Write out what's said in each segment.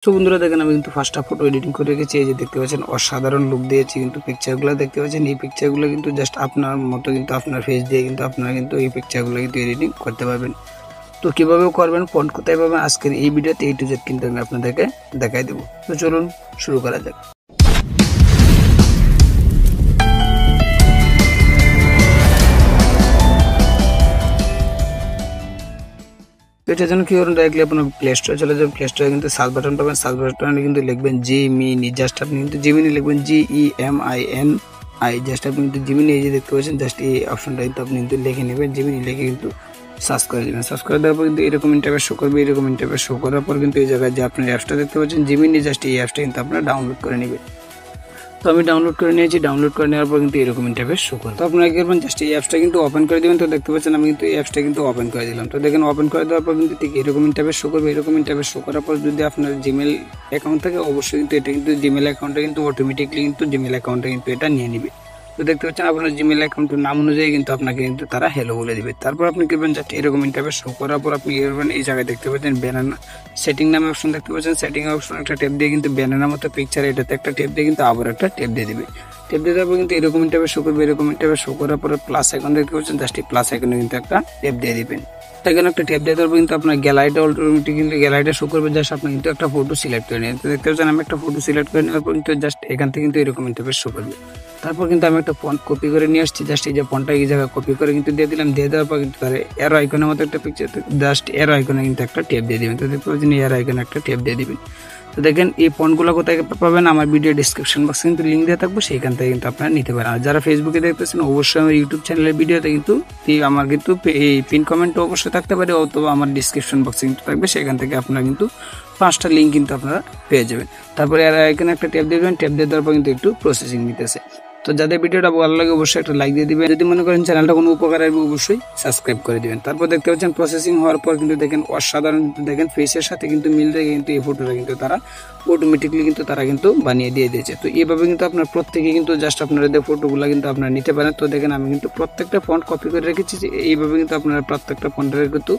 তো বন্ধুরা দেখেন আমি কিন্তু ফার্স্টটা ফটো এডিটিং করে রেখেছি। এই যে দেখতে পাচ্ছেন অসাধারণ লুক দিয়েছি কিন্তু পিকচারগুলো দেখতে পাচ্ছেন। এই পিকচারগুলো কিন্তু জাস্ট আপনার মতো কিন্তু আপনার ফেস দিয়ে কিন্তু আপনারা কিন্তু এই পিকচারগুলো কিন্তু এডিটিং করতে পারবেন। তো কিভাবে করবেন, ফন্ট কোথায় পাবেন, আজকের এই ভিডিওতে A to Z কিন্তু আমি আপনাদেরকে দেখাই দেবো। তো চলুন শুরু করা যাক। এটার জন্য কি করুন, ডাইরেক্টলি আপনার প্লে স্টোরে চলে যাবেন। প্লে স্টোরে কিন্তু সার্চ বাটন পাবেন। সার্চ বাটনে কিন্তু লিখবেন জিমিনি, জাস্ট আপনি কিন্তু জিমিনি লিখবেন, GEMINI, জাস্ট আপনি কিন্তু জিমিনি এই যে দেখতে পাচ্ছেন, জাস্ট এই অপশনটা কিন্তু আপনি কিন্তু লিখে নেবেন। জিমিনি লিখে কিন্তু সার্চ করে দেবেন। সার্চ করে দেওয়ার পর কিন্তু এরকম ইন্টারফেস শো করবে। এরকম ইন্টারফেস শো করার পর কিন্তু এই জায়গায় যে আপনি অ্যাপসটা দেখতে পাচ্ছেন জিমিনি, জাস্ট এই অ্যাপসটা কিন্তু আপনারা ডাউনলোড করে নেবেন। তো আমি ডাউনলোড করে নিয়েছি। ডাউনলোড করে নেওয়ার পর কিন্তু এরকম ইন্টারফেস শো করে। তো আপনারা কি করবেন, জাস্ট এই অ্যাপসটা কিন্তু ওপেন করে দেবেন। তো দেখতে পাচ্ছেন আমি কিন্তু এই অ্যাপসটা কিন্তু ওপেন করে দিলাম। তো দেখেন ওপেন করে দেওয়ার পর কিন্তু ঠিক এরকম ইন্টারফেস শো করবে। এরকম ইন্টারফেস শো করার পর যদি আপনার জিমেল অ্যাকাউন্ট থাকে অবশ্যই কিন্তু এটা কিন্তু জিমেল অ্যাকাউন্টে কিন্তু অটোমেটিকলি কিন্তু জিমেল অ্যাকাউন্টে কিন্তু এটা নিয়ে নেবে। তো দেখতে পাচ্ছেন আপনার জিমেল অ্যাকাউন্টের নাম অনুযায়ী কিন্তু আপনাকে কিন্তু তারা হ্যালো বলে দিবে। তারপর আপনি করবেন জাস্ট এরকম ইন্টারফেস শো করার পর আপনি করবেন এই জায়গায় দেখতে পাচ্ছেন ব্যানানা সেটিং নামে অপশন দেখতে পাচ্ছেন। সেটিং অপশন একটা ট্যাপ দিয়ে কিন্তু ব্যানানা মতো পিকচার এটাতে একটা ট্যাপ দিয়ে কিন্তু আবার একটা ট্যাপ দিয়ে দিবে। ট্যাপ দিয়ে দেওয়ার পর কিন্তু এরকম ইন্টারফেস শো করবে। এরকম ইন্টারফেস শো করার পরে প্লাস আইকন দেখতে পাচ্ছেন, জাস্ট এই প্লাস আইকনে কিন্তু একটা ট্যাপ দিয়ে দিবেন। এখানে একটা ট্যাপ দিয়ে দেওয়ার পর কিন্তু আপনার গ্যালারিটা অটোমেটিক কিন্তু গ্যালারিটা শো করবে। জাস্ট আপনি কিন্তু একটা ফটো সিলেক্ট করে নিন। তো দেখতে পাচ্ছেন আমি একটা ফটো সিলেক্ট করে নেওয়ার পর কিন্তু জাস্ট এখান থেকে কিন্তু এরকম ইন্টারফেস শো করবে। তারপর কিন্তু আমি একটা ফন্ট কপি করে নিয়ে আসছি। জাস্ট এই যে ফন্টটা এই জায়গায় কপি করে কিন্তু দিয়ে দিলাম। দিয়ে দেওয়ার পর কিন্তু তার এরো আইকনের মতো একটা পিকচার, জাস্ট এরো আইকনে কিন্তু একটা ট্যাপ দিয়ে দিবেন। তো দেখতে পাচ্ছেন এরো আইকনে একটা ট্যাপ দিয়ে দিবেন। তো দেখেন এই ফন্টগুলো কোথায় পাবেন, আমার ভিডিও ডিসক্রিপশন বক্সে কিন্তু লিঙ্ক দেওয়া থাকবে, সেইখান থেকে কিন্তু আপনারা নিতে পারেন। আর যারা ফেসবুকে দেখতেছেন অবশ্যই আমার ইউটিউব চ্যানেলের ভিডিওতে কিন্তু আমার কিন্তু এই পিন কমেন্টও অবশ্যই থাকতে পারে, অথবা আমার ডিসক্রিপশন বক্সে কিন্তু থাকবে, সেখান থেকে আপনারা কিন্তু 5টা লিঙ্ক কিন্তু আপনারা পেয়ে যাবেন। তারপরে এখানে একটা ট্যাপ দিবেন। ট্যাপ দিয়ে দেওয়ার পর কিন্তু একটু প্রসেসিং নিতেছে। তো যাদের ভিডিওটা ভালো লাগে অবশ্যই একটা লাইক দিয়ে দিবেন। যদি মনে করেন চ্যানেলটা কোনো উপকার আসবে অবশ্যই সাবস্ক্রাইব করে দিবেন। তারপর দেখতে পাচ্ছেন প্রসেসিং হওয়ার পর কিন্তু দেখেন অসাধারণ, দেখেন ফেসের সাথে কিন্তু মিল রেখে কিন্তু এই ফটোটা কিন্তু তারা অটোমেটিকলি কিন্তু তারা কিন্তু বানিয়ে দিয়ে দিয়েছে। তো এইভাবে কিন্তু আপনার প্রত্যেকে কিন্তু জাস্ট আপনাদের ফটোগুলো কিন্তু আপনারা নিতে পারেন। তো দেখেন আমি কিন্তু প্রত্যেকটা ফন্ট কপি করে রেখেছি। এইভাবে কিন্তু আপনারা প্রত্যেকটা ফন্টের কিন্তু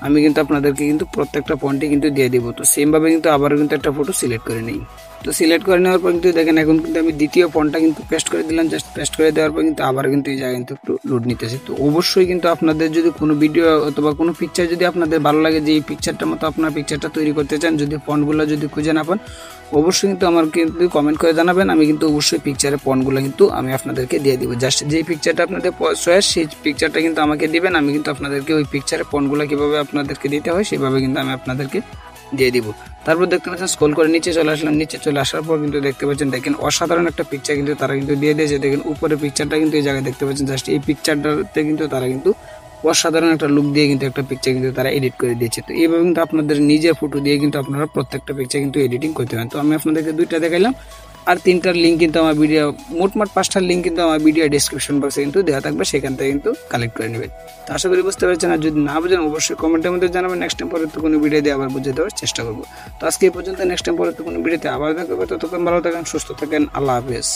আমি কিন্তু আপনাদেরকে কিন্তু প্রত্যেকটা পয়েন্টে কিন্তু দিয়ে দিব। তো সেম ভাবে কিন্তু আবারও কিন্তু একটা ফটো সিলেক্ট করে নিই। তো সিলেক্ট করে নেওয়ার পর কিন্তু দেখেন এখন কিন্তু আমি দ্বিতীয় ফন্টটা কিন্তু পেস্ট করে দিলাম। জাস্ট পেস্ট করে দেওয়ার পর কিন্তু আবার কিন্তু এই জায়গায় কিন্তু একটু লোড নিতেছে। তো অবশ্যই কিন্তু আপনাদের যদি কোনো ভিডিও অথবা কোনো পিকচার যদি আপনাদের ভালো লাগে, যে এই পিকচারটার মতো আপনার পিকচারটা তৈরি করতে চান, যদি ফন্টগুলো যদি খুঁজে না পান অবশ্যই কিন্তু আমার কিন্তু কমেন্ট করে জানাবেন। আমি কিন্তু অবশ্যই পিকচারের ফন্টগুলো কিন্তু আমি আপনাদেরকে দিয়ে দিব। জাস্ট যেই পিকচারটা আপনাদের চয়েস সেই পিকচারটা কিন্তু আমাকে দিবেন। আমি কিন্তু আপনাদেরকে ওই পিকচারের ফন্টগুলো কীভাবে আপনাদেরকে দিতে হয় সেভাবে কিন্তু আমি আপনাদেরকে দিয়ে দিব। তারপর দেখতে পাচ্ছেন স্ক্রল করে নিচে চলে আসলাম। নিচে চলে আসার পর কিন্তু দেখতে পাচ্ছেন দেখেন অসাধারণ একটা পিকচার কিন্তু তারা কিন্তু দিয়ে দিয়েছে। দেখেন উপরে পিকচারটা কিন্তু এই জায়গায় দেখতে পাচ্ছেন, জাস্ট এই পিকচারটাতে কিন্তু তারা কিন্তু অসাধারণ একটা লুক দিয়ে কিন্তু একটা পিকচার কিন্তু তারা এডিট করে দিয়েছে। তো এইভাবে কিন্তু আপনাদের নিজের ফটো দিয়ে কিন্তু আপনারা প্রত্যেকটা পিকচার কিন্তু এডিটিং করতে পারেন। তো আমি আপনাদেরকে 2টা দেখাইলাম, আর 3টার লিঙ্ক কিন্তু আমার ভিডিও, মোটমাট 5টার লিঙ্ক কিন্তু আমার ভিডিও ডিসক্রিপশন বক্সে কিন্তু দেওয়া থাকবে, সেখান থেকে কিন্তু কালেক্ট করে নেবেন। তো আশা করি বুঝতে পারছেন। আর যদি না বুঝেন অবশ্যই কমেন্টের মধ্যে জানাবেন। নেক্সট টাইম পরে তো কোনো ভিডিও দিয়ে আবার বুঝে দেওয়ার চেষ্টা করবো। তো আজকে এই পর্যন্ত, নেক্সট টাইম পরে তো কোনো ভিডিওতে আবার দেখা হবে। ততক্ষণ ভালো থাকেন, সুস্থ থাকেন, আল্লাহ হাফেজ।